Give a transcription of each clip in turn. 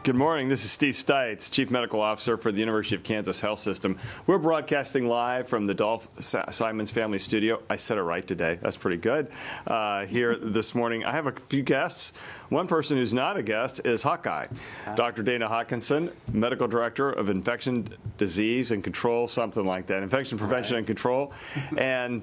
Good morning. This is Steve Stites, Chief Medical Officer for the University of Kansas Health System. We're broadcasting live from the Dolph Simons Family Studio. I said it right today. That's pretty good. Here this morning, I have a few guests. One person who's not a guest is Hawkeye. Dr. Dana Hawkinson, Medical Director of Infection Disease and Control, something like that, Infection Prevention and Control, and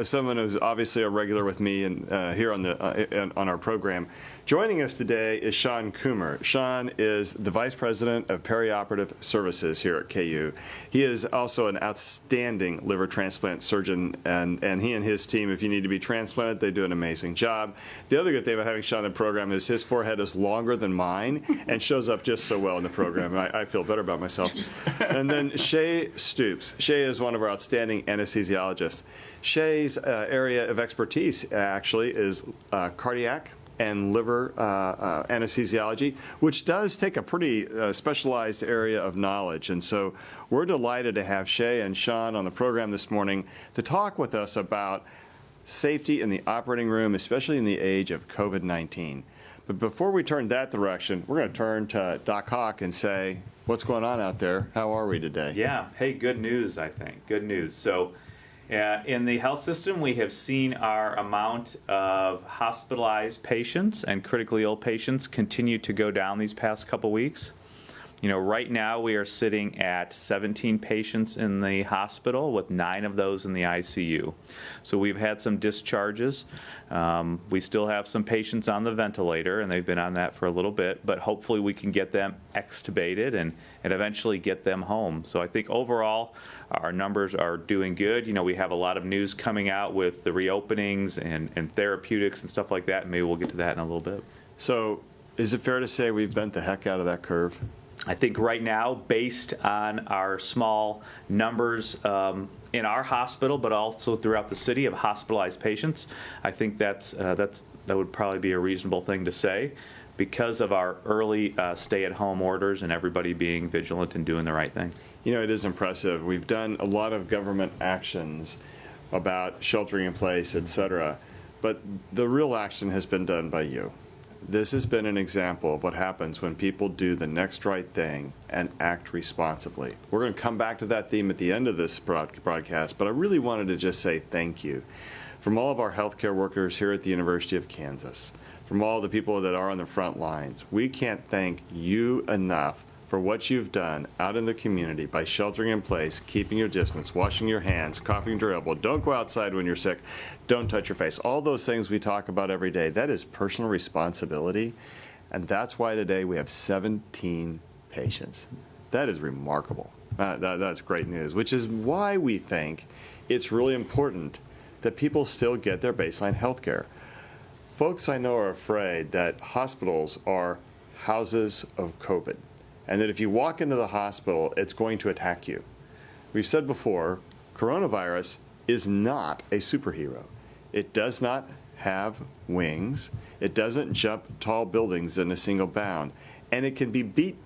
someone who's obviously a regular with me and here on our program. Joining us today is Sean Kumer. Sean is the Vice President of Perioperative Services here at KU. He is also an outstanding liver transplant surgeon, and he and his team, if you need to be transplanted, they do an amazing job. The other good thing about having Sean in the program is his forehead is longer than mine and shows up just so well in the program. I feel better about myself. And then Shea Stoops. Shea is one of our outstanding anesthesiologists. Shea's area of expertise actually is cardiac and liver anesthesiology, which does take a pretty specialized area of knowledge. And so we're delighted to have Shea and Sean on the program this morning to talk with us about safety in the operating room, especially in the age of COVID-19. But before we turn that direction, we're going to turn to Doc Hawk and say, what's going on out there? How are we today? Yeah, hey, good news, I think. Good news. So in the health system, we have seen our amount of hospitalized patients and critically ill patients continue to go down these past couple weeks. You know, right now we are sitting at 17 patients in the hospital with 9 of those in the ICU. So we've had some discharges. We still have some patients on the ventilator, and they've been on that for a little bit, but hopefully we can get them extubated and eventually get them home. So I think overall our numbers are doing good. You know, we have a lot of news coming out with the reopenings and therapeutics and stuff like that, and maybe we'll get to that in a little bit. So is it fair to say we've bent the heck out of that curve? I think right now, based on our small numbers in our hospital, but also throughout the city of hospitalized patients, I think that would probably be a reasonable thing to say because of our early stay-at-home orders and everybody being vigilant and doing the right thing. You know, it is impressive. We've done a lot of government actions about sheltering in place, et cetera, but the real action has been done by you. This has been an example of what happens when people do the next right thing and act responsibly. We're going to come back to that theme at the end of this broadcast, but I really wanted to just say thank you from all of our healthcare workers here at the University of Kansas, from all the people that are on the front lines. We can't thank you enough for what you've done out in the community by sheltering in place, keeping your distance, washing your hands, coughing to your elbow. Don't go outside when you're sick. Don't touch your face. All those things we talk about every day, that is personal responsibility. And that's why today we have 17 patients. That is remarkable. That's great news, which is why we think it's really important that people still get their baseline health care. Folks I know are afraid that hospitals are houses of COVID, and that if you walk into the hospital, it's going to attack you. We've said before, coronavirus is not a superhero. It does not have wings. It doesn't jump tall buildings in a single bound. And it can be beat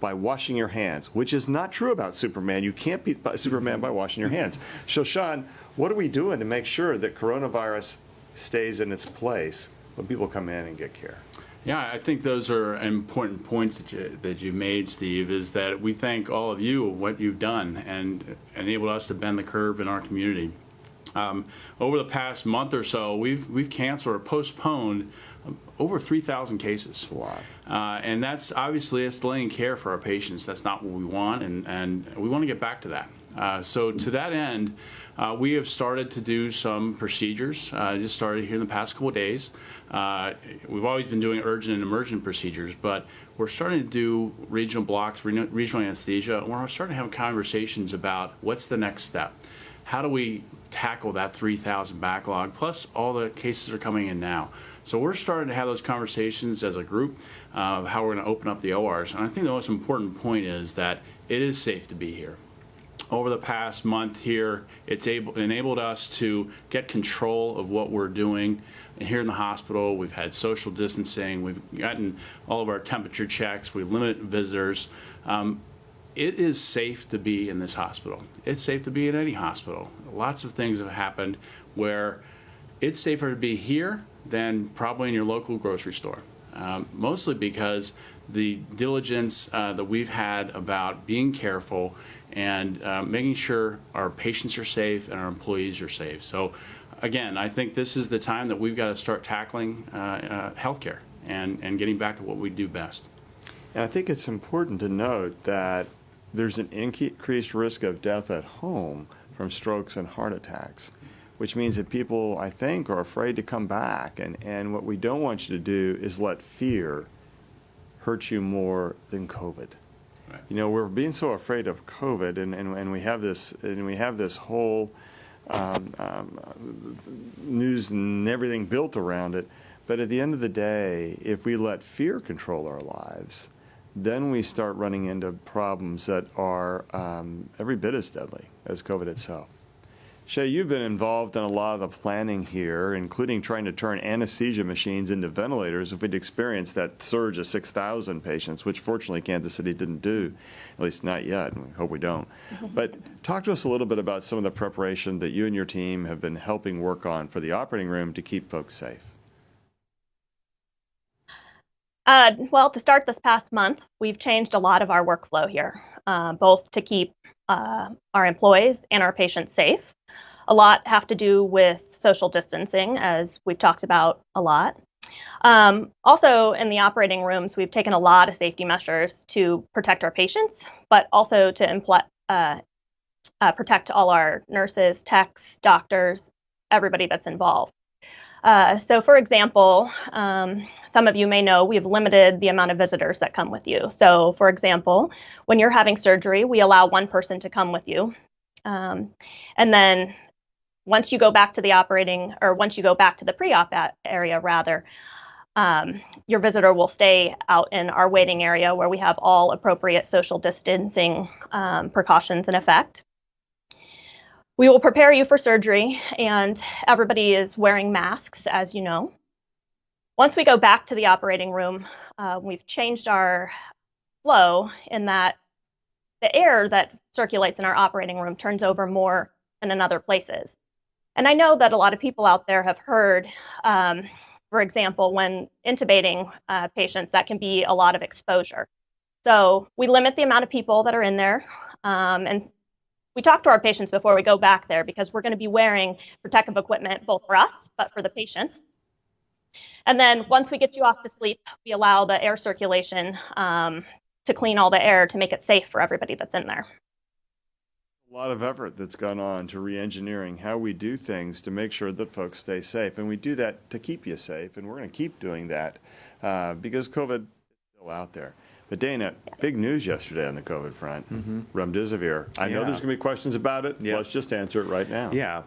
by washing your hands, which is not true about Superman. You can't beat Superman by washing your hands. So, Sean, what are we doing to make sure that coronavirus stays in its place when people come in and get care? Yeah, I think those are important points that you made, Steve, is that we thank all of you what you've done and enabled us to bend the curve in our community. Over the past month or so, we've canceled or postponed over 3,000 cases. That's a lot. And that's obviously it's delaying care for our patients. That's not what we want, and we want to get back to that. So to that end, we have started to do some procedures. Just started here in the past couple of days. We've always been doing urgent and emergent procedures, but we're starting to do regional blocks, regional anesthesia, and we're starting to have conversations about what's the next step. How do we tackle that 3,000 backlog, plus all the cases that are coming in now? So we're starting to have those conversations as a group of how we're going to open up the ORs. And I think the most important point is that it is safe to be here. Over the past month here, it's enabled us to get control of what we're doing here in the hospital. We've had social distancing. We've gotten all of our temperature checks. We limit visitors. It is safe to be in this hospital. It's safe to be in any hospital. Lots of things have happened where it's safer to be here than probably in your local grocery store. Mostly because the diligence that we've had about being careful and making sure our patients are safe and our employees are safe. So again, I think this is the time that we've got to start tackling healthcare and getting back to what we do best. And I think it's important to note that there's an increased risk of death at home from strokes and heart attacks, which means that people, I think, are afraid to come back. And what we don't want you to do is let fear hurt you more than COVID. Right. You know, we're being so afraid of COVID, and we have this whole news and everything built around it. But at the end of the day, if we let fear control our lives, then we start running into problems that are every bit as deadly as COVID itself. Shea, you've been involved in a lot of the planning here, including trying to turn anesthesia machines into ventilators if we'd experienced that surge of 6,000 patients, which fortunately Kansas City didn't do, at least not yet, and we hope we don't. But talk to us a little bit about some of the preparation that you and your team have been helping work on for the operating room to keep folks safe. Well, to start this past month, we've changed a lot of our workflow here, both to keep our employees and our patients safe. A lot have to do with social distancing, as we've talked about a lot. Also, in the operating rooms, we've taken a lot of safety measures to protect our patients, but also to protect all our nurses, techs, doctors, everybody that's involved. So, for example, some of you may know we've limited the amount of visitors that come with you. So, for example, when you're having surgery, we allow one person to come with you. And then once you go back to the pre-op area, rather, your visitor will stay out in our waiting area where we have all appropriate social distancing precautions in effect. We will prepare you for surgery, and everybody is wearing masks, as you know. Once we go back to the operating room, we've changed our flow in that the air that circulates in our operating room turns over more than in other places. And I know that a lot of people out there have heard, for example, when intubating patients, that can be a lot of exposure. So we limit the amount of people that are in there, and we talk to our patients before we go back there because we're going to be wearing protective equipment both for us, but for the patients. And then once we get you off to sleep, we allow the air circulation to clean all the air to make it safe for everybody that's in there. A lot of effort that's gone on to re-engineering how we do things to make sure that folks stay safe. And we do that to keep you safe, and we're going to keep doing that because COVID is still out there. But Dana, big news yesterday on the COVID front, remdesivir. I know there's going to be questions about it. Yep. Let's just answer it right now. Yeah.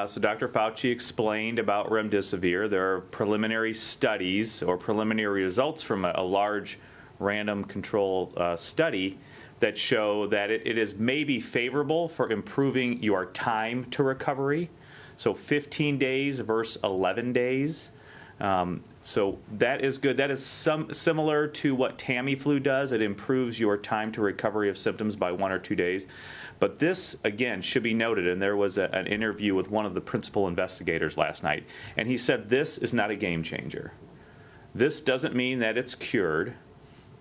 So Dr. Fauci explained about remdesivir. There are preliminary studies or preliminary results from a large random control study that show that it is maybe favorable for improving your time to recovery. So 15 days versus 11 days. So that is good. That is similar to what Tamiflu does. It improves your time to recovery of symptoms by 1 or 2 days. But this, again, should be noted, and there was an interview with one of the principal investigators last night, and he said this is not a game changer. This doesn't mean that it's cured.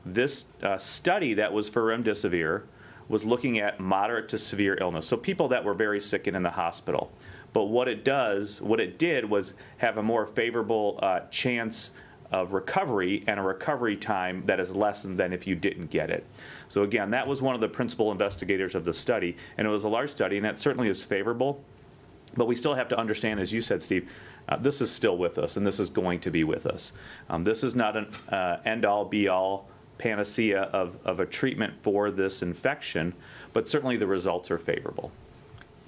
This study that was for remdesivir was looking at moderate to severe illness, so people that were very sick and in the hospital. But what it did was have a more favorable chance of recovery and a recovery time that is less than if you didn't get it. So again, that was one of the principal investigators of the study, and it was a large study, and that certainly is favorable. But we still have to understand, as you said, Steve, this is still with us, and this is going to be with us. This is not an end-all, be-all panacea of a treatment for this infection, but certainly the results are favorable.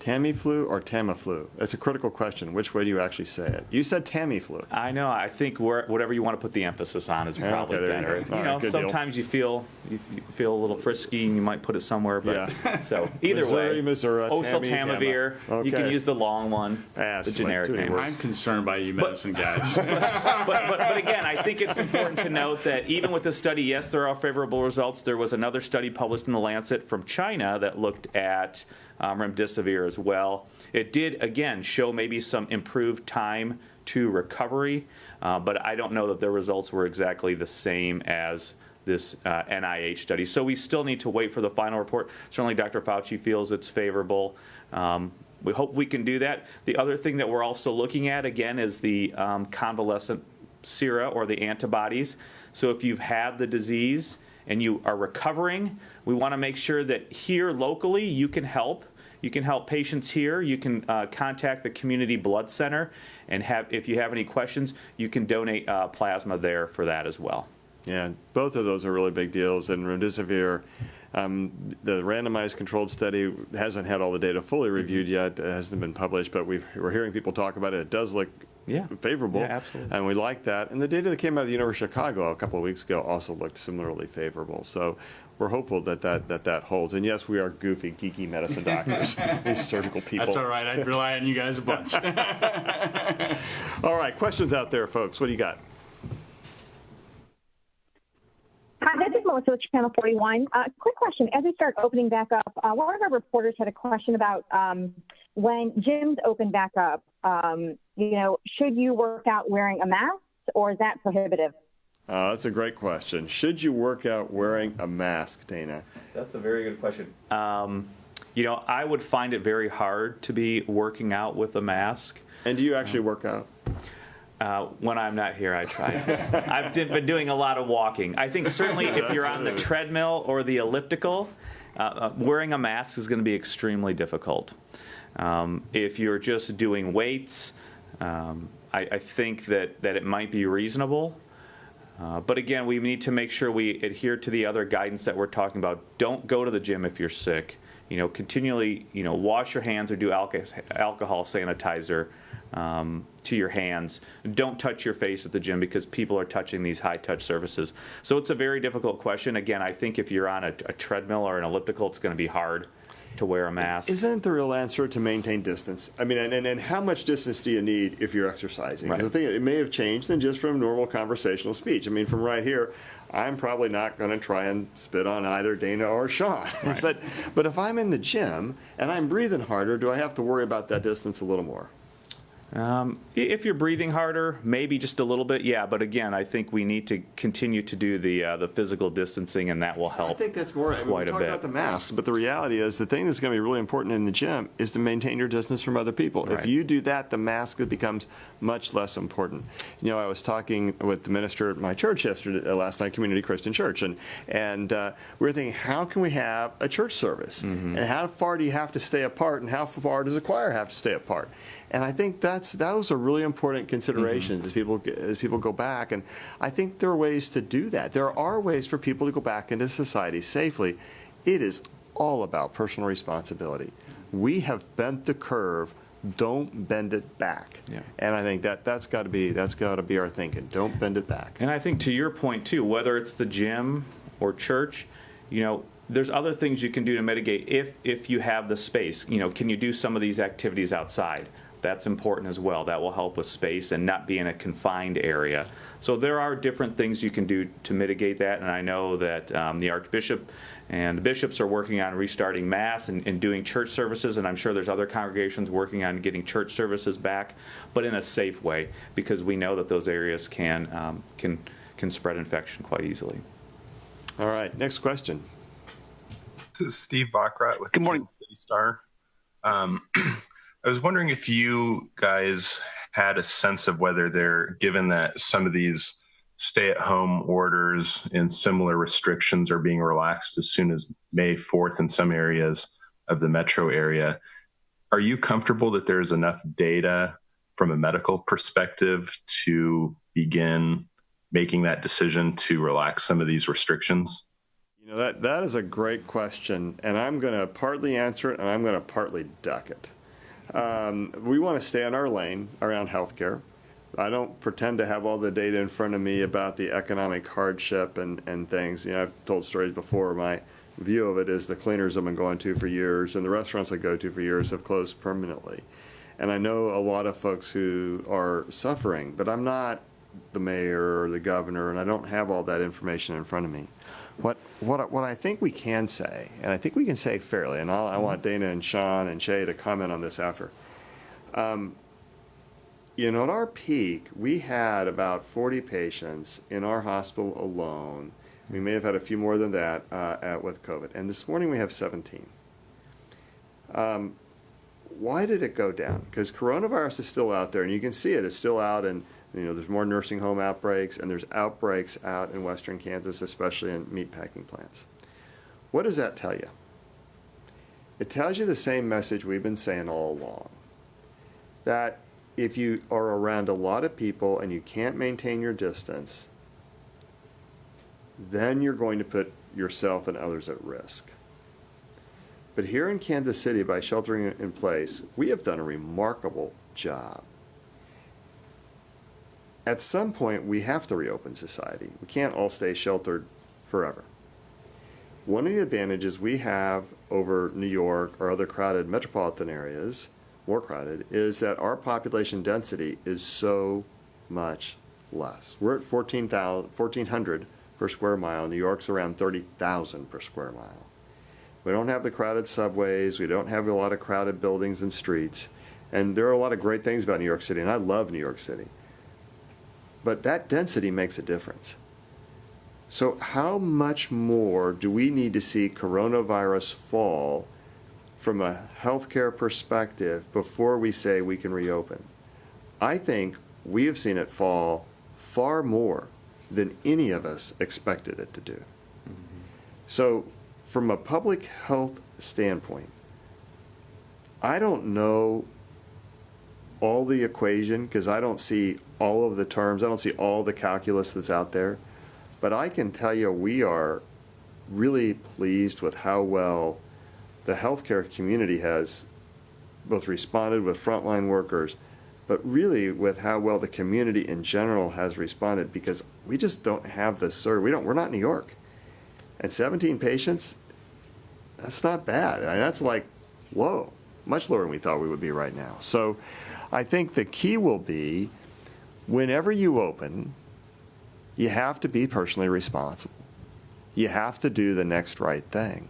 Tamiflu or Tamiflu? That's a critical question. Which way do you actually say it? You said Tamiflu. I know. I think whatever you want to put the emphasis on is probably better. You know, sometimes you feel a little frisky and you might put it somewhere. But so either way, Missouri, oseltamivir. Okay. You can use the long one, the generic name. I'm concerned by you medicine guys. but again, I think it's important to note that even with this study, yes, there are favorable results. There was another study published in The Lancet from China that looked at remdesivir as well. It did, again, show maybe some improved time to recovery, but I don't know that the results were exactly the same as this NIH study. So we still need to wait for the final report. Certainly Dr. Fauci feels it's favorable. We hope we can do that. The other thing that we're also looking at, again, is the convalescent sera or the antibodies. So if you've had the disease and you are recovering, we want to make sure that here locally you can help. You can help patients here. You can contact the community blood center, and if you have any questions, you can donate plasma there for that as well. Yeah, both of those are really big deals. And remdesivir, the randomized controlled study hasn't had all the data fully reviewed yet. It hasn't been published, but we're hearing people talk about it. It does look favorable, absolutely. And we like that. And the data that came out of the University of Chicago a couple of weeks ago also looked similarly favorable. So we're hopeful that holds. And yes, we are goofy, geeky medicine doctors, these surgical people. That's all right. I rely on you guys a bunch. All right, questions out there, folks. What do you got? Hi, this is Melissa with Channel 41. Quick question. As we start opening back up, one of our reporters had a question about when gyms open back up, should you work out wearing a mask, or is that prohibitive? That's a great question. Should you work out wearing a mask, Dana? That's a very good question. I would find it very hard to be working out with a mask. And do you actually work out? When I'm not here, I try. I've been doing a lot of walking. I think certainly if you're on the treadmill or the elliptical, wearing a mask is going to be extremely difficult. If you're just doing weights, I think that it might be reasonable. But again, we need to make sure we adhere to the other guidance that we're talking about. Don't go to the gym if you're sick. Continually, wash your hands or do alcohol sanitizer to your hands. Don't touch your face at the gym because people are touching these high-touch surfaces. So it's a very difficult question. Again, I think if you're on a treadmill or an elliptical, it's going to be hard to wear a mask. Isn't the real answer to maintain distance? I mean, and how much distance do you need if you're exercising? Right. I think it may have changed than just from normal conversational speech. I mean, from right here, I'm probably not going to try and spit on either Dana or Sean. Right. But if I'm in the gym and I'm breathing harder, do I have to worry about that distance a little more? If you're breathing harder, maybe just a little bit, yeah. But again, I think we need to continue to do the physical distancing, and that will help. I think that's more. quite we're a talking bit. about the masks, but the reality is the thing that's going to be really important in the gym is to maintain your distance from other people. Right. If you do that, the mask becomes much less important. I was talking with the minister at my church last night, Community Christian Church, and we were thinking, how can we have a church service, and how far do you have to stay apart, and how far does the choir have to stay apart? And I think those are really important considerations as people go back. And I think there are ways to do that. There are ways for people to go back into society safely. It is all about personal responsibility. We have bent the curve. Don't bend it back. Yeah. And I think that's got to be our thinking. Don't bend it back. And I think to your point too, whether it's the gym or church, there's other things you can do to mitigate if you have the space. Can you do some of these activities outside? That's important as well. That will help with space and not be in a confined area. So there are different things you can do to mitigate that, and I know that the Archbishop and the bishops are working on restarting Mass and doing church services, and I'm sure there's other congregations working on getting church services back, but in a safe way, because we know that those areas can spread infection quite easily. All right, next question. This is Steve Baccarat with Good morning. the City Star. I was wondering if you guys had a sense of whether given that some of these stay-at-home orders and similar restrictions are being relaxed as soon as May 4th in some areas of the metro area, are you comfortable that there's enough data from a medical perspective to begin making that decision to relax some of these restrictions? That is a great question, and I'm going to partly answer it, and I'm going to partly duck it. We want to stay in our lane around healthcare. I don't pretend to have all the data in front of me about the economic hardship and things. I've told stories before. My view of it is the cleaners I've been going to for years and the restaurants I go to for years have closed permanently. And I know a lot of folks who are suffering, but I'm not the mayor or the governor, and I don't have all that information in front of me. What I think we can say, and I think we can say fairly, and I want Dana and Sean and Shea to comment on this after. At our peak, we had about 40 patients in our hospital alone We may have had a few more than that with COVID. And this morning we have 17. Why did it go down? Because coronavirus is still out there, and you can see it. It's still out, and there's more nursing home outbreaks, and there's outbreaks out in western Kansas, especially in meatpacking plants. What does that tell you? It tells you the same message we've been saying all along, that if you are around a lot of people and you can't maintain your distance, then you're going to put yourself and others at risk. But here in Kansas City, by sheltering in place, we have done a remarkable job. At some point, we have to reopen society. We can't all stay sheltered forever. One of the advantages we have over New York or other crowded metropolitan areas, more crowded, is that our population density is so much less. We're at 1,400 per square mile. New York's around 30,000 per square mile. We don't have the crowded subways. We don't have a lot of crowded buildings and streets. And there are a lot of great things about New York City, and I love New York City. But that density makes a difference. So how much more do we need to see coronavirus fall from a healthcare perspective before we say we can reopen? I think we have seen it fall far more than any of us expected it to do. So from a public health standpoint, I don't know all the equation because I don't see all of the terms. I don't see all the calculus that's out there. But I can tell you we are really pleased with how well the healthcare community has both responded with frontline workers, but really with how well the community in general has responded, because we just don't have the we're not New York. And 17 patients, that's not bad. I mean, that's like low, much lower than we thought we would be right now. So I think the key will be whenever you open, you have to be personally responsible. You have to do the next right thing.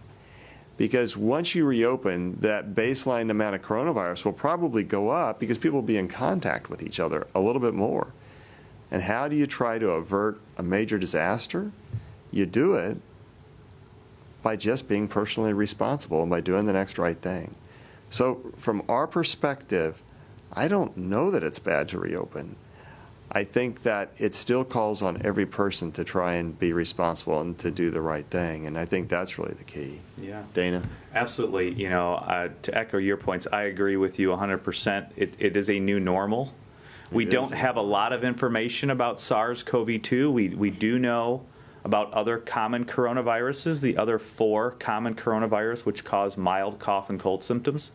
Because once you reopen, that baseline amount of coronavirus will probably go up because people will be in contact with each other a little bit more. And how do you try to avert a major disaster? You do it by just being personally responsible and by doing the next right thing. So from our perspective, I don't know that it's bad to reopen. I think that it still calls on every person to try and be responsible and to do the right thing, and I think that's really the key. Yeah. Dana? Absolutely. To echo your points, I agree with you 100%. It is a new normal. We don't have a lot of information about SARS-CoV-2. We do know about other common coronaviruses, the other 4 common coronavirus which cause mild cough and cold symptoms.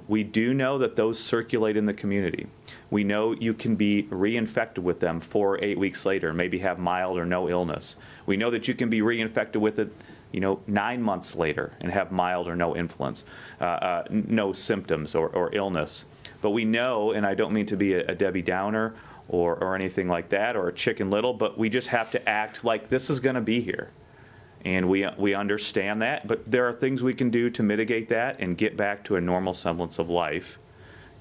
We do know that those circulate in the community. We know you can be reinfected with them 4 or 8 weeks later, maybe have mild or no illness. We know that you can be reinfected with it, 9 months later and have mild or no influence, no symptoms or illness. But we know, and I don't mean to be a Debbie Downer or anything like that, or a Chicken Little, but we just have to act like this is going to be here. And we understand that, but there are things we can do to mitigate that and get back to a normal semblance of life,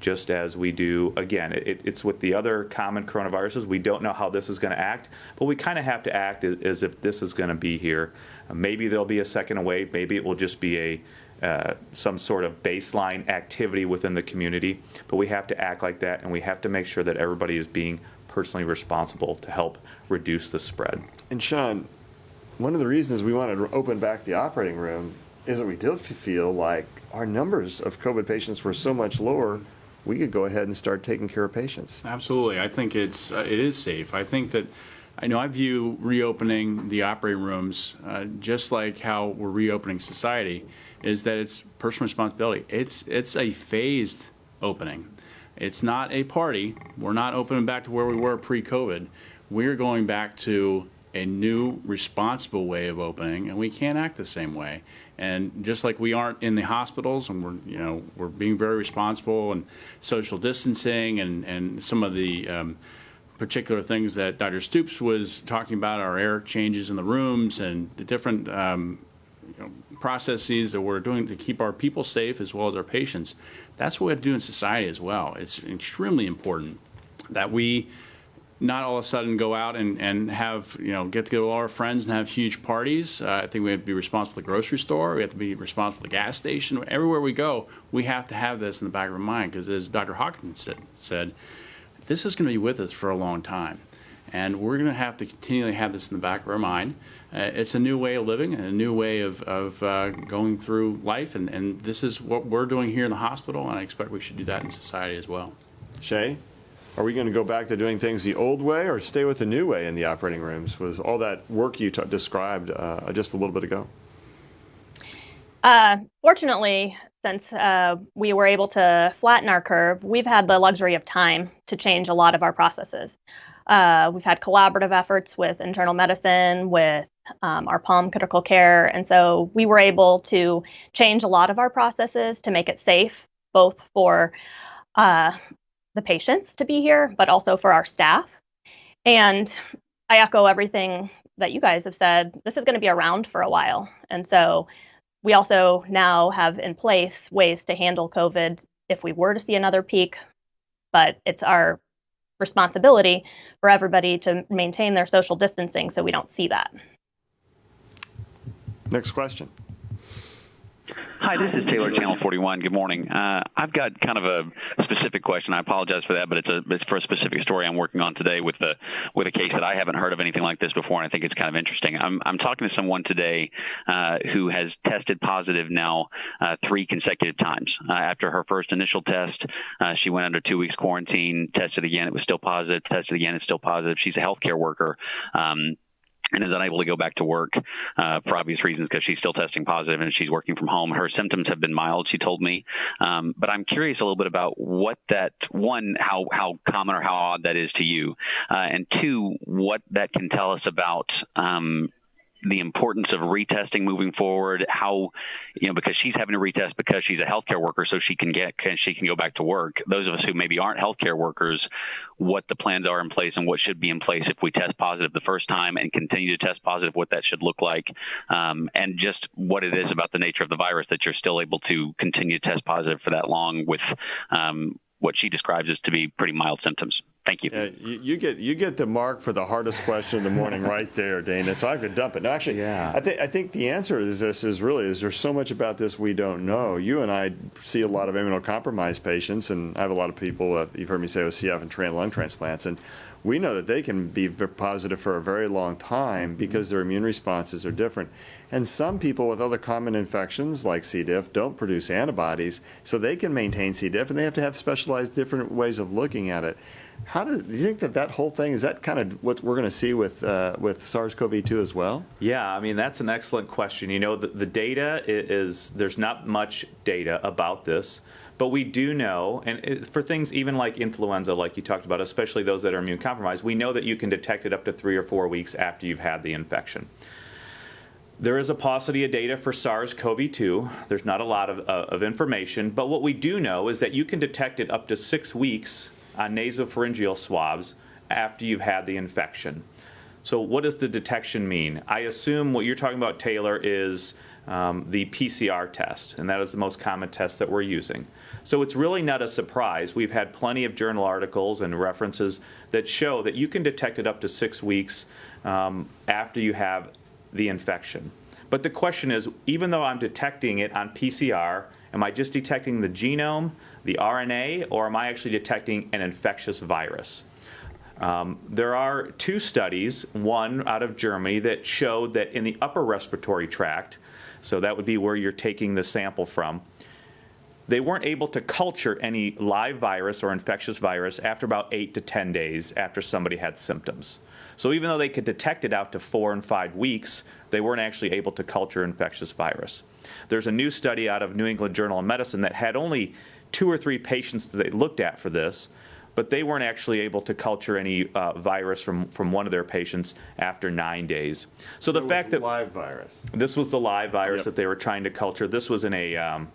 just as we do, again, it's with the other common coronaviruses. We don't know how this is going to act, but we kind of have to act as if this is going to be here. Maybe there'll be a second wave. Maybe it will just be some sort of baseline activity within the community, but we have to act like that, and we have to make sure that everybody is being personally responsible to help reduce the spread. And Sean, one of the reasons we wanted to open back the operating room is that we did feel like our numbers of COVID patients were so much lower, we could go ahead and start taking care of patients. Absolutely. I think it is safe. I think that, I view reopening the operating rooms just like how we're reopening society, is that it's personal responsibility. It's a phased opening. It's not a party. We're not opening back to where we were pre-COVID. We're going back to a new responsible way of opening, and we can't act the same way. And just like we aren't in the hospitals, and we're being very responsible and social distancing and some of the particular things that Dr. Stoops was talking about, our air changes in the rooms and the different processes that we're doing to keep our people safe as well as our patients. That's what we have to do in society as well. It's extremely important that we not all of a sudden go out and have, get together with all our friends and have huge parties. I think we have to be responsible at the grocery store. We have to be responsible at the gas station. Everywhere we go, we have to have this in the back of our mind because, as Dr. Hawkins said, this is going to be with us for a long time. And we're going to have to continually have this in the back of our mind. It's a new way of living and a new way of going through life. And this is what we're doing here in the hospital, and I expect we should do that in society as well. Shay, are we going to go back to doing things the old way or stay with the new way in the operating rooms? Was all that work you described just a little bit ago? Fortunately, since we were able to flatten our curve, we've had the luxury of time to change a lot of our processes. We've had collaborative efforts with internal medicine, with our Palm Critical Care, and so we were able to change a lot of our processes to make it safe, both for the patients to be here, but also for our staff. And I echo everything that you guys have said. This is going to be around for a while, and so we also now have in place ways to handle COVID if we were to see another peak, but it's our responsibility for everybody to maintain their social distancing so we don't see that. Next question. Hi, this is Taylor, Channel 41. Good morning. I've got kind of a specific question. I apologize for that, but it's for a specific story I'm working on today with a case that I haven't heard of anything like this before, and I think it's kind of interesting. I'm talking to someone today who has tested positive now 3 consecutive times. After her first initial test, she went under 2 weeks quarantine, tested again, it was still positive, tested again, it's still positive. She's a healthcare worker. And is unable to go back to work for obvious reasons because she's still testing positive and she's working from home. Her symptoms have been mild, she told me. But I'm curious a little bit about what that, one, how common or how odd that is to you, and 2, what that can tell us about the importance of retesting moving forward, how, because she's having to retest because she's a healthcare worker so she can go back to work. Those of us who maybe aren't healthcare workers, what the plans are in place and what should be in place if we test positive the first time and continue to test positive, what that should look like, and just what it is about the nature of the virus that you're still able to continue to test positive for that long with what she describes as to be pretty mild symptoms. Thank you. You get the mark for the hardest question of the morning right there, Dana. So I could dump it. No, actually, yeah. I think the answer to this is there's so much about this we don't know. You and I see a lot of immunocompromised patients, and I have a lot of people you've heard me say with CF and lung transplants, and we know that they can be positive for a very long time because their immune responses are different. And some people with other common infections like C. diff don't produce antibodies, so they can maintain C. diff, and they have to have specialized different ways of looking at it. Do you think that whole thing, is that kind of what we're going to see with SARS-CoV-2 as well? Yeah, I mean, that's an excellent question. The data is, there's not much data about this, but we do know, and for things even like influenza, like you talked about, especially those that are immune compromised, we know that you can detect it up to 3 or 4 weeks after you've had the infection. There is a paucity of data for SARS-CoV-2. There's not a lot of information, but what we do know is that you can detect it up to 6 weeks on nasopharyngeal swabs after you've had the infection. So what does the detection mean? I assume what you're talking about, Taylor, is the PCR test, and that is the most common test that we're using. So it's really not a surprise. We've had plenty of journal articles and references that show that you can detect it up to 6 weeks after you have the infection. But the question is, even though I'm detecting it on PCR, am I just detecting the genome, the RNA, or am I actually detecting an infectious virus? There are 2 studies, one out of Germany, that showed that in the upper respiratory tract, so that would be where you're taking the sample from, they weren't able to culture any live virus or infectious virus after about 8 to 10 days after somebody had symptoms. So even though they could detect it out to 4 and 5 weeks, they weren't actually able to culture infectious virus. There's a new study out of New England Journal of Medicine that had only 2 or 3 patients that they looked at for this, but they weren't actually able to culture any virus from one of their patients after 9 days. So the fact that live virus. This was the live virus that they were trying to culture. This was in a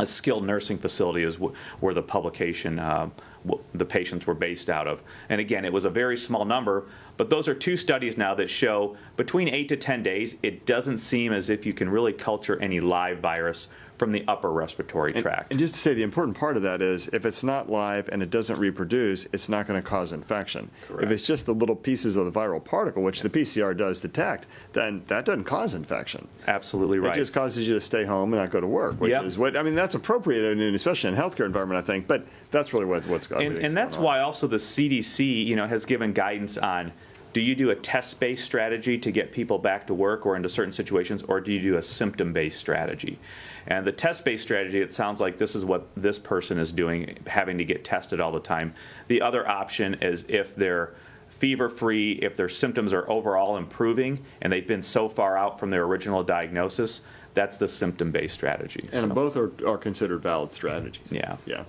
skilled nursing facility is where the publication, the patients were based out of. And again, it was a very small number, but those are 2 studies now that show between 8 to 10 days, it doesn't seem as if you can really culture any live virus from the upper respiratory tract. And just to say, the important part of that is if it's not live and it doesn't reproduce, it's not going to cause infection. Correct. If it's just the little pieces of the viral particle, which the PCR does detect, then that doesn't cause infection. Absolutely right. It just causes you to stay home and not go to work, which is what, I mean, that's appropriate, especially in a healthcare environment, I think, but that's really what's got And that's why also the CDC, has given guidance on, do you do a test-based strategy to get people back to work or into certain situations, or do you do a symptom-based strategy? And the test-based strategy, it sounds like this is what this person is doing, having to get tested all the time. The other option is if they're fever-free, if their symptoms are overall improving, and they've been so far out from their original diagnosis, that's the symptom-based strategy. And So, both are considered valid strategies. Yeah. Yeah.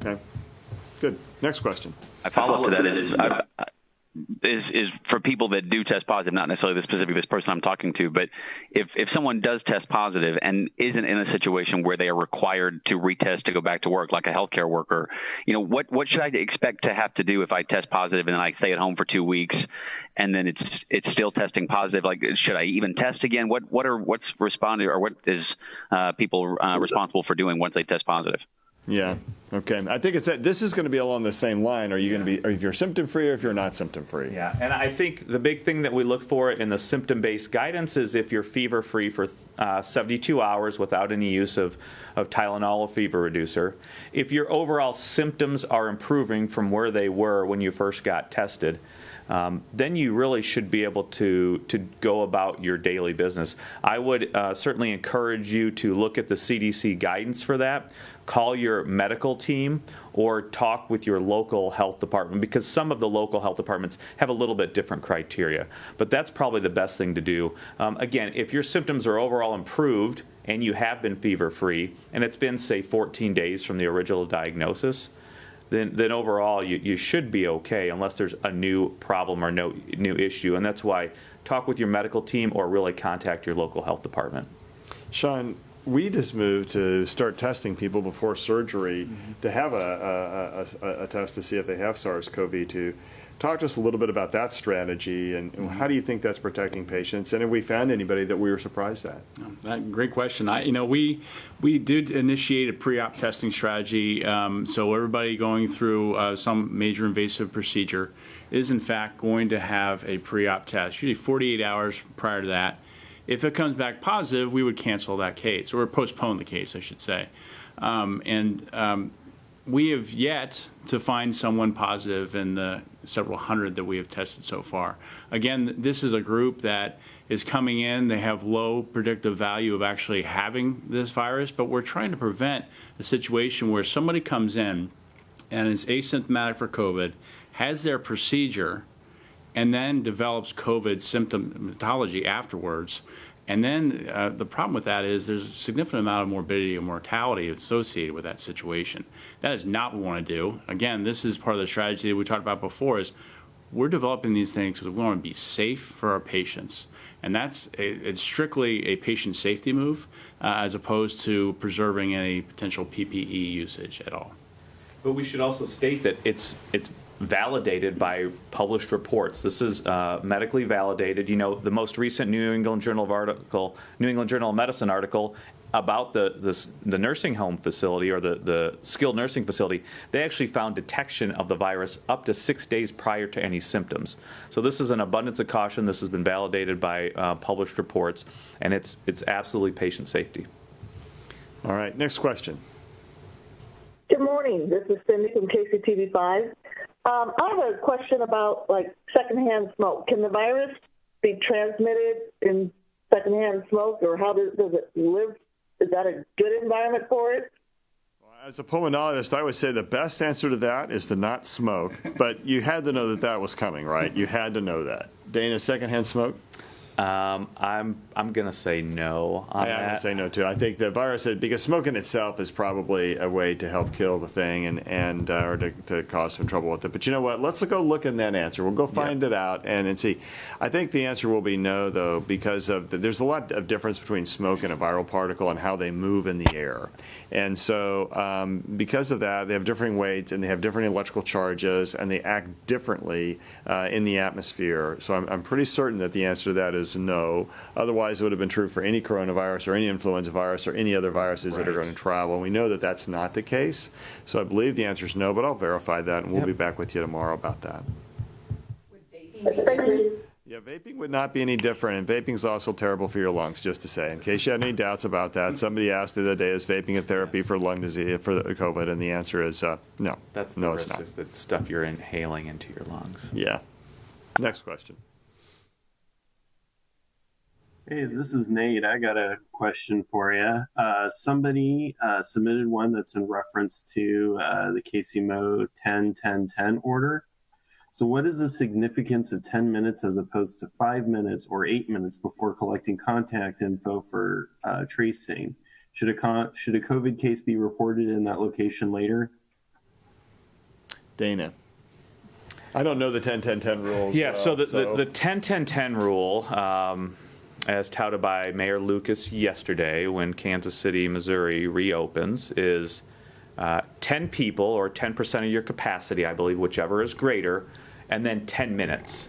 Okay. Good. Next question. My follow-up to that is for people that do test positive, not necessarily this person I'm talking to, but if someone does test positive and isn't in a situation where they are required to retest to go back to work, like a healthcare worker, what should I expect to have to do if I test positive and then I stay at home for 2 weeks and then it's still testing positive? Like, should I even test again? What's responding, or what is people responsible for doing once they test positive? Yeah. Okay. I think this is going to be along the same line. Are you going to be, or if you're symptom free or if you're not symptom free? Yeah, and I think the big thing that we look for in the symptom-based guidance is if you're fever-free for 72 hours without any use of Tylenol or fever reducer. If your overall symptoms are improving from where they were when you first got tested, then you really should be able to go about your daily business. I would certainly encourage you to look at the CDC guidance for that. Call your medical team or talk with your local health department, because some of the local health departments have a little bit different criteria. But that's probably the best thing to do. Again, if your symptoms are overall improved and you have been fever-free, and it's been, say, 14 days from the original diagnosis, then overall you should be okay unless there's a new problem or no new issue. And that's why talk with your medical team or really contact your local health department. Sean, we just moved to start testing people before surgery to have a test to see if they have SARS-CoV-2. Talk to us a little bit about that strategy and how do you think that's protecting patients? And have we found anybody that we were surprised at? Great question. We did initiate a pre-op testing strategy. So everybody going through some major invasive procedure is in fact going to have a pre-op test, usually 48 hours prior to that. If it comes back positive, we would cancel that case, or postpone the case, I should say. We have yet to find someone positive in the several hundred that we have tested so far. Again, this is a group that is coming in. They have low predictive value of actually having this virus, but we're trying to prevent a situation where somebody comes in and is asymptomatic for COVID, has their procedure, and then develops COVID symptomatology afterwards. And then the problem with that is there's a significant amount of morbidity and mortality associated with that situation. That is not what we want to do. Again, this is part of the strategy that we talked about before, is we're developing these things because we want to be safe for our patients. And it's strictly a patient safety move as opposed to preserving any potential PPE usage at all. But we should also state that it's validated by published reports. This is medically validated. The most recent New England Journal of Medicine article about the nursing home facility or the skilled nursing facility, they actually found detection of the virus up to 6 days prior to any symptoms. So this is an abundance of caution. This has been validated by published reports, and it's absolutely patient safety. All right, next question. Good morning. This is Cindy from KCTV5. I have a question about secondhand smoke. Can the virus be transmitted in secondhand smoke, or how does it live? Is that a good environment for it? As a pulmonologist, I would say the best answer to that is to not smoke. But you had to know that was coming, right? You had to know that. Dana, secondhand smoke? I'm going to say no on that. I'm going to say no too. I think the virus, because smoking itself is probably a way to help kill the thing and or to cause some trouble with it. But you know what? Let's go look in that answer. We'll go find it out and see. I think the answer will be no, though, because of there's a lot of difference between smoke and a viral particle and how they move in the air. And so because of that, they have different weights and they have different electrical charges and they act differently in the atmosphere. So I'm pretty certain that the answer to that is is no. Otherwise, it would have been true for any coronavirus or any influenza virus or any other viruses that are going to travel. And we know that that's not the case. So I believe the answer is no, but I'll verify that, and we'll be back with you tomorrow about that. Thank you. Yeah, vaping would not be any different, and vaping is also terrible for your lungs, just to say. In case you had any doubts about that, somebody asked the other day, is vaping a therapy for lung disease, for the COVID? And the answer is no. That's the no, risk, it's not. is the stuff you're inhaling into your lungs. Yeah. Next question. Hey, this is Nate. I got a question for you. Somebody submitted one that's in reference to the KCMO 10-10-10 order. So what is the significance of 10 minutes as opposed to 5 minutes or 8 minutes before collecting contact info for tracing? Should a COVID case be reported in that location later? Dana. I don't know the 10-10-10 rules. Yeah, so the 10-10-10 rule, as touted by Mayor Lucas yesterday when Kansas City, Missouri reopens, is 10 people or 10% of your capacity, I believe, whichever is greater, and then 10 minutes.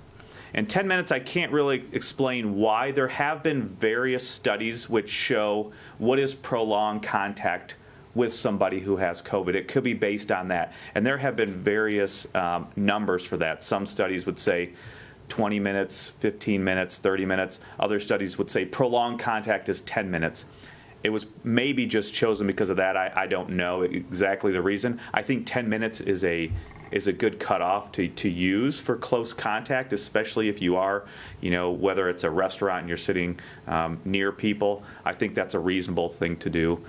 And 10 minutes, I can't really explain why. There have been various studies which show what is prolonged contact with somebody who has COVID. It could be based on that. And there have been various numbers for that. Some studies would say 20 minutes, 15 minutes, 30 minutes. Other studies would say prolonged contact is 10 minutes. It was maybe just chosen because of that. I don't know exactly the reason. I think 10 minutes is a good cutoff to use for close contact, especially if you are, whether it's a restaurant and you're sitting near people. I think that's a reasonable thing to do,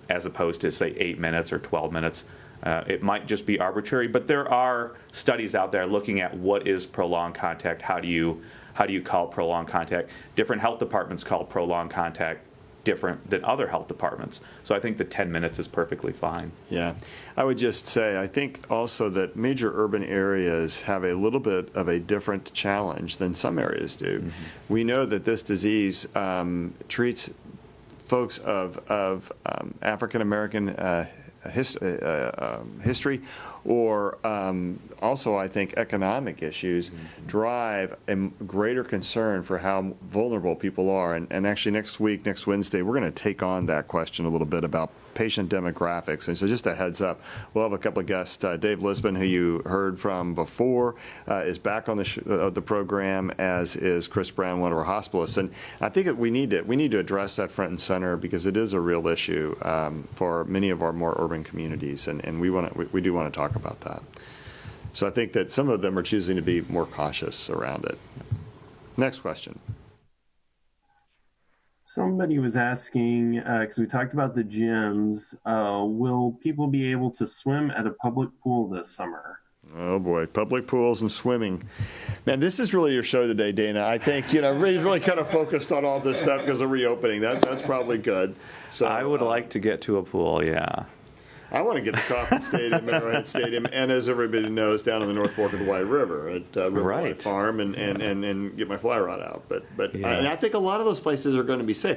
as opposed to, say, 8 minutes or 12 minutes. It might just be arbitrary, but there are studies out there looking at what is prolonged contact. How do you call prolonged contact? Different health departments call prolonged contact different than other health departments. So I think the 10 minutes is perfectly fine. Yeah. I would just say, I think also that major urban areas have a little bit of a different challenge than some areas do. Mm-hmm. We know that this disease treats folks of African American history, or also I think economic issues drive a greater concern for how vulnerable people are. And actually next Wednesday, we're going to take on that question a little bit about patient demographics. And so just a heads up, we'll have a couple of guests. Dave Lisbon, who you heard from before, is back on the program, as is Chris Brown, one of our hospitalists. And I think that we need to address that front and center, because it is a real issue for many of our more urban communities, and we do want to talk about that. So I think that some of them are choosing to be more cautious around it. Next question. Somebody was asking, because we talked about the gyms, will people be able to swim at a public pool this summer? Oh boy, public pools and swimming. Man, this is really your show today, Dana. I think, really kind of focused on all this stuff because of reopening. That's probably good. So I would like to get to a pool, yeah. I want to get to Kauffman Stadium, Arrowhead Stadium, and as everybody knows, down in the North Fork of the White River at Riverlight Farm, and get my fly rod out. But yeah. And I think a lot of those places are going to be safe.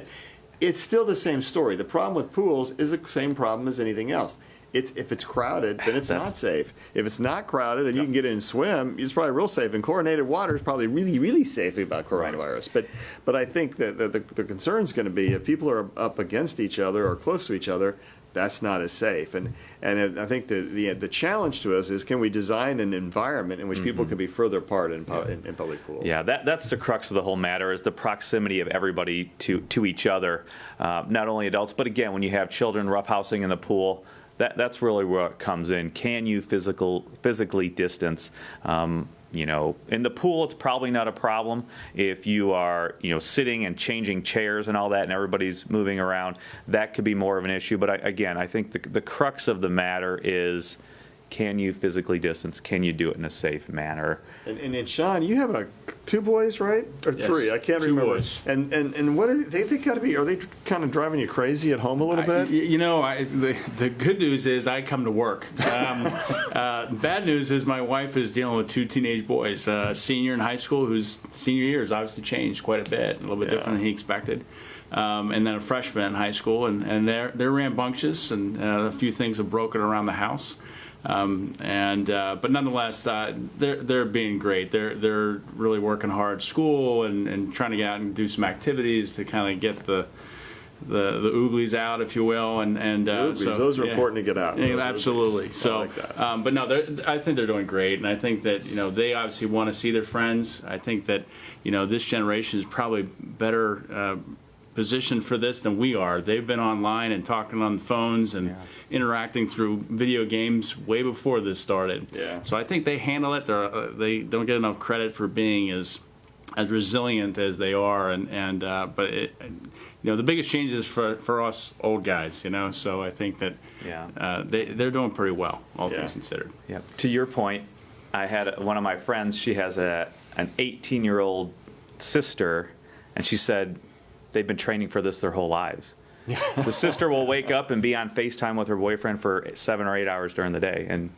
It's still the same story. The problem with pools is the same problem as anything else. If it's crowded, then it's not safe. If it's not crowded and you can get in and swim, it's probably real safe. And chlorinated water is probably really, really safe about coronavirus. But I think that the concern is going to be if people are up against each other or close to each other, that's not as safe. And I think the challenge to us is, can we design an environment in which people can be further apart in public pools? Yeah, that's the crux of the whole matter, is the proximity of everybody to each other, not only adults, but again, when you have children roughhousing in the pool, that's really where it comes in. Can you physically distance? In the pool, it's probably not a problem. If you are, sitting and changing chairs and all that, and everybody's moving around, that could be more of an issue. But again, I think the crux of the matter is, can you physically distance? Can you do it in a safe manner? And Sean, you have two boys, right? Or yes, three? I can't remember. Boys. And what are they got to be? Are they kind of driving you crazy at home a little bit? The good news is I come to work. Bad news is my wife is dealing with two teenage boys. Senior in high school, whose senior year has obviously changed quite a bit, a little bit different than he expected. And then a freshman in high school, and they're rambunctious, and a few things have broken around the house. But nonetheless, they're being great. They're really working hard, school and trying to get out and do some activities to kind of get the ooglies out, if you will, and so those are important to get out. Yeah, absolutely. So, like that. But no, I think they're doing great, and I think that they obviously want to see their friends. I think that this generation is probably better positioned for this than we are. They've been online and talking on the phones and interacting through video games way before this started. Yeah. So I think they handle it. They don't get enough credit for being as resilient as they are, but the biggest change is for us old guys, so I think that they're doing pretty well, all things considered. Yeah. To your point, I had one of my friends, she has an 18-year-old sister, and she said they've been training for this their whole lives. The sister will wake up and be on FaceTime with her boyfriend for 7 or 8 hours during the day, and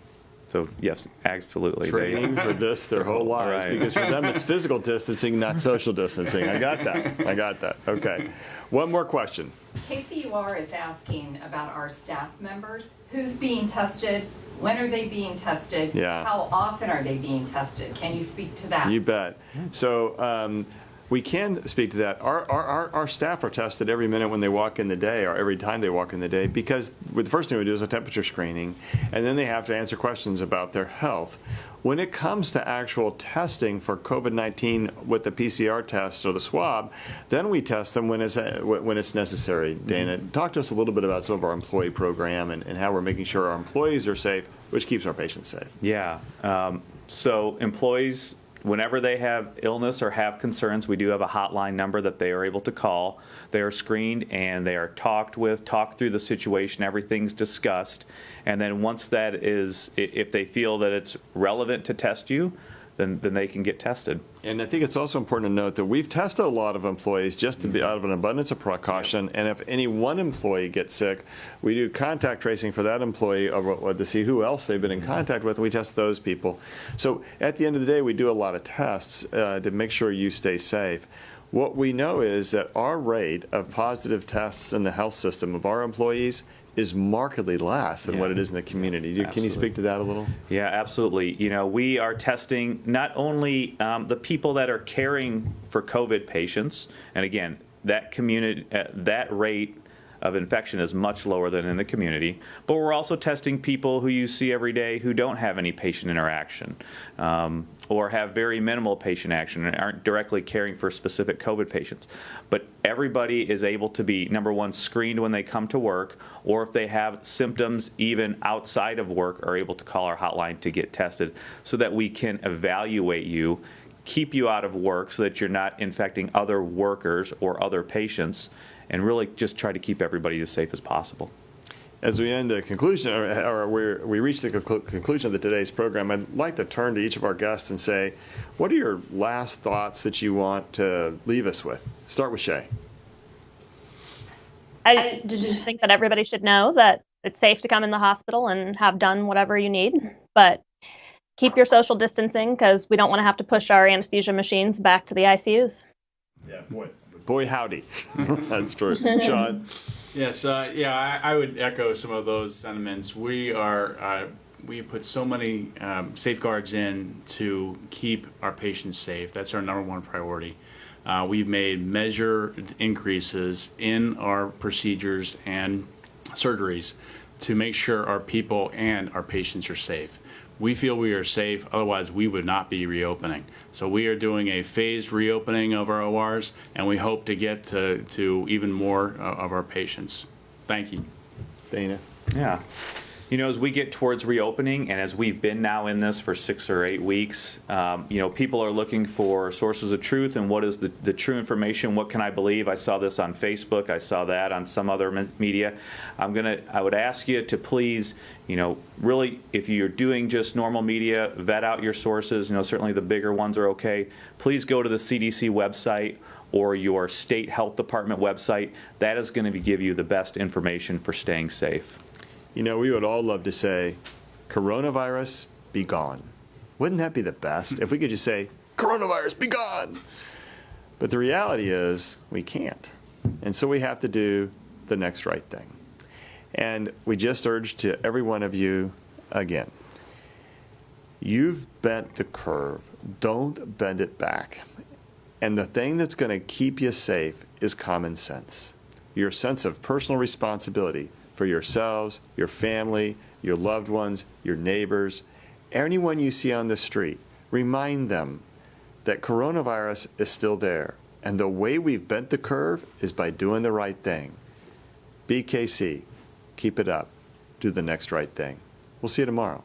so, yes, absolutely. Training for this their whole lives, because for them it's physical distancing, not social distancing. I got that. Okay. One more question. KCUR is asking about our staff members. Who's being tested? When are they being tested? Yeah. How often are they being tested? Can you speak to that? You bet. So we can speak to that. Our staff are tested every minute when they walk in the day, or every time they walk in the day, because the first thing we do is a temperature screening, and then they have to answer questions about their health. When it comes to actual testing for COVID-19 with the PCR test or the swab, then we test them when it's necessary. Dana, talk to us a little bit about some of our employee program and how we're making sure our employees are safe, which keeps our patients safe. Yeah. So employees, whenever they have illness or have concerns, we do have a hotline number that they are able to call. They are screened and they are talked through the situation, everything's discussed. And then once that is, if they feel that it's relevant to test you, then they can get tested. And I think it's also important to note that we've tested a lot of employees just to be out of an abundance of precaution. And if any one employee gets sick, we do contact tracing for that employee to see who else they've been in contact with, and we test those people. So at the end of the day, we do a lot of tests to make sure you stay safe. What we know is that our rate of positive tests in the health system of our employees is markedly less than what it is in the community. Can you speak to that a little? Yeah, absolutely. We are testing not only the people that are caring for COVID patients, and again, that rate of infection is much lower than in the community, but we're also testing people who you see every day who don't have any patient interaction or have very minimal patient action and aren't directly caring for specific COVID patients. But everybody is able to be, number one, screened when they come to work, or if they have symptoms even outside of work, are able to call our hotline to get tested so that we can evaluate you, keep you out of work so that you're not infecting other workers or other patients, and really just try to keep everybody as safe as possible. As we end the conclusion, or we reach the conclusion of today's program, I'd like to turn to each of our guests and say, what are your last thoughts that you want to leave us with? Start with Shea. I just think that everybody should know that it's safe to come in the hospital and have done whatever you need, but keep your social distancing, because we don't want to have to push our anesthesia machines back to the ICUs. Yeah, boy howdy. That's true. Sean? Yes, I would echo some of those sentiments. We put so many safeguards in to keep our patients safe. That's our number one priority. We've made measured increases in our procedures and surgeries to make sure our people and our patients are safe. We feel we are safe, otherwise we would not be reopening. So we are doing a phased reopening of our ORs, and we hope to get to even more of our patients. Thank you. Dana? Yeah. As we get towards reopening, and as we've been now in this for 6 or 8 weeks, people are looking for sources of truth and what is the true information. What can I believe? I saw this on Facebook. I saw that on some other media. I would ask you to please, really, if you're doing just normal media, vet out your sources. Certainly the bigger ones are okay. Please go to the CDC website or your state health department website. That is going to give you the best information for staying safe. We would all love to say, coronavirus, be gone. Wouldn't that be the best? If we could just say, coronavirus, be gone. But the reality is, we can't. And so we have to do the next right thing. And we just urge to every one of you, again. You've bent the curve. Don't bend it back. And the thing that's going to keep you safe is common sense. Your sense of personal responsibility for yourselves, your family, your loved ones, your neighbors, anyone you see on the street. Remind them that coronavirus is still there. And the way we've bent the curve is by doing the right thing. BKC, keep it up. Do the next right thing. We'll see you tomorrow.